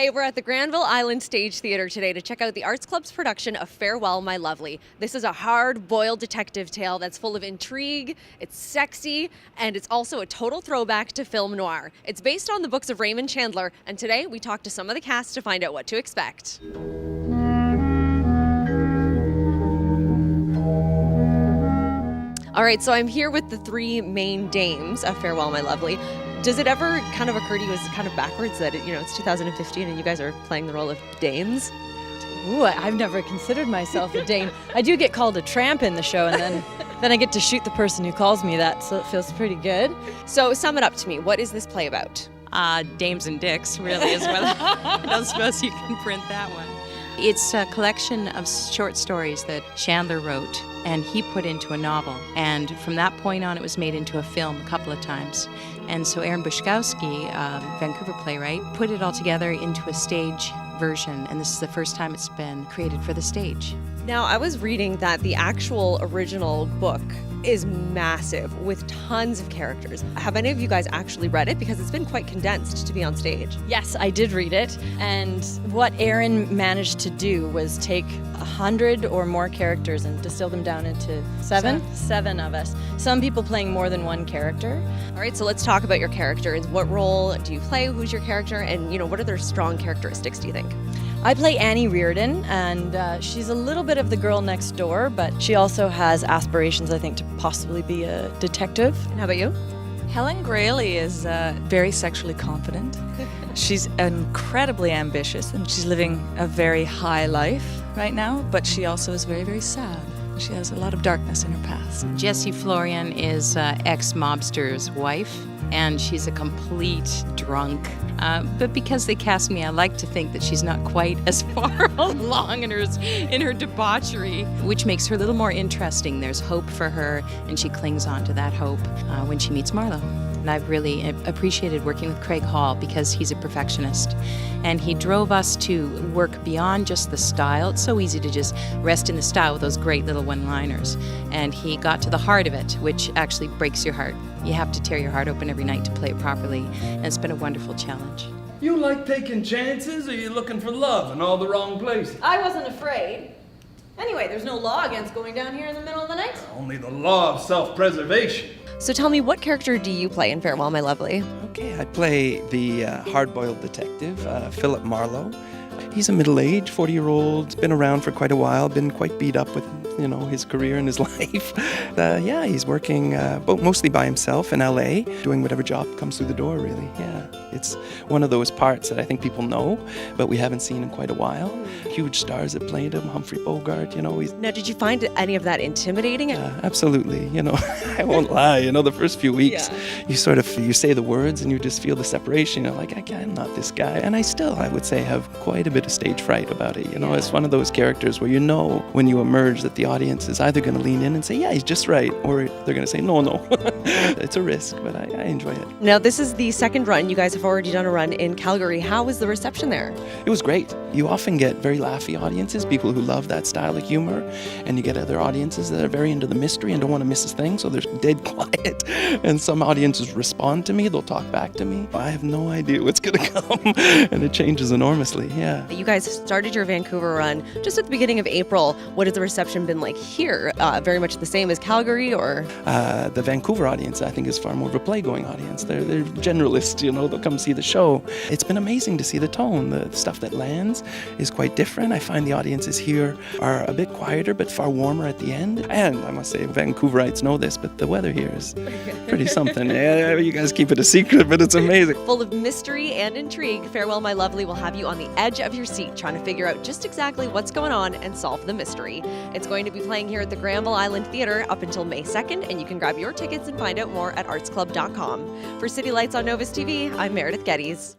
Hey, we're at the Granville Island Stage Theatre today to check out the Arts Club's production of Farewell, My Lovely. This is a hard-boiled detective tale that's full of intrigue, it's sexy, and it's also a total throwback to film noir. It's based on the books of Raymond Chandler, and today we talked to some of the cast to find out what to expect. All right, so I'm here with the three main dames of Farewell, My Lovely. Does it ever kind of occur to you as kind of backwards that it's 2015 and you guys are playing the role of dames? Ooh, I've never considered myself a dame. I do get called a tramp in the show, and then I get to shoot the person who calls me that, so it feels pretty good. So sum it up to me. What is this play about? Dames and dicks, really, is what I don't suppose you can print that one. It's a collection of short stories that Chandler wrote and he put into a novel. And from that point on, it was made into a film a couple of times. And so Aaron Bushkowski, Vancouver playwright, put it all together into a stage version. And this is the first time it's been created for the stage. Now, I was reading that the actual original book is massive with tons of characters. Have any of you guys actually read it? Because it's been quite condensed to be on stage. Yes, I did read it, and what Aaron managed to do was take 100 or more characters and distill them down into seven of us. Some people playing more than one character. All right, so let's talk about your characters. What role do you play? Who's your character? And what are their strong characteristics, do you think? I play Annie Reardon, and she's a little bit of the girl next door, but she also has aspirations, I think, to possibly be a detective. And how about you? Helen Grayley is very sexually confident. She's incredibly ambitious, and she's living a very high life right now, but she also is very, very sad. She has a lot of darkness in her past. Jessie Florian is ex-mobster's wife, and she's a complete drunk. But because they cast me, I like to think that she's not quite as far along in her debauchery, which makes her a little more interesting. There's hope for her, and she clings on to that hope when she meets Marlowe. And I've really appreciated working with Craig Hall because he's a perfectionist. And he drove us to work beyond just the style. It's so easy to just rest in the style with those great little one-liners. And he got to the heart of it, which actually breaks your heart. You have to tear your heart open every night to play it properly. And it's been a wonderful challenge. You like taking chances, or you looking for love in all the wrong places? I wasn't afraid. Anyway, there's no law against going down here in the middle of the night. Only the law of self-preservation. So tell me, what character do you play in Farewell, My Lovely? Okay, I play the hard-boiled detective, Philip Marlowe. He's a middle-aged, 40-year-old, been around for quite a while, been quite beat up with, his career and his life. He's working mostly by himself in LA, doing whatever job comes through the door, really. Yeah, it's one of those parts that I think people know, but we haven't seen in quite a while. Huge stars that played him, Humphrey Bogart, he's... Now, did you find any of that intimidating? Absolutely, I won't lie, the first few weeks, you say the words and you just feel the separation, I'm not this guy. And I would say, have quite a bit of stage fright about it, It's one of those characters where when you emerge that the audience is either going to lean in and say, yeah, he's just right, or they're going to say, no. It's a risk, but I enjoy it. Now, this is the second run. You guys have already done a run in Calgary. How was the reception there? It was great. You often get very laughy audiences, people who love that style of humor, and you get other audiences that are very into the mystery and don't want to miss a thing, so they're dead quiet. And some audiences respond to me, they'll talk back to me. I have no idea what's going to come, and it changes enormously, yeah. You guys started your Vancouver run just at the beginning of April. What has the reception been like here? Very much the same as Calgary, or? The Vancouver audience, I think, is far more of a play-going audience. They're generalists, they'll come see the show. It's been amazing to see the tone. The stuff that lands is quite different. I find the audiences here are a bit quieter, but far warmer at the end. And I must say, Vancouverites know this, but the weather here is pretty something. Yeah, you guys keep it a secret, but it's amazing. Full of mystery and intrigue, Farewell, My Lovely will have you on the edge of your seat trying to figure out just exactly what's going on and solve the mystery. It's going to be playing here at the Granville Island Theatre up until May 2nd, and you can grab your tickets and find out more at artsclub.com. For City Lights on Novus TV, I'm Meredith Geddes.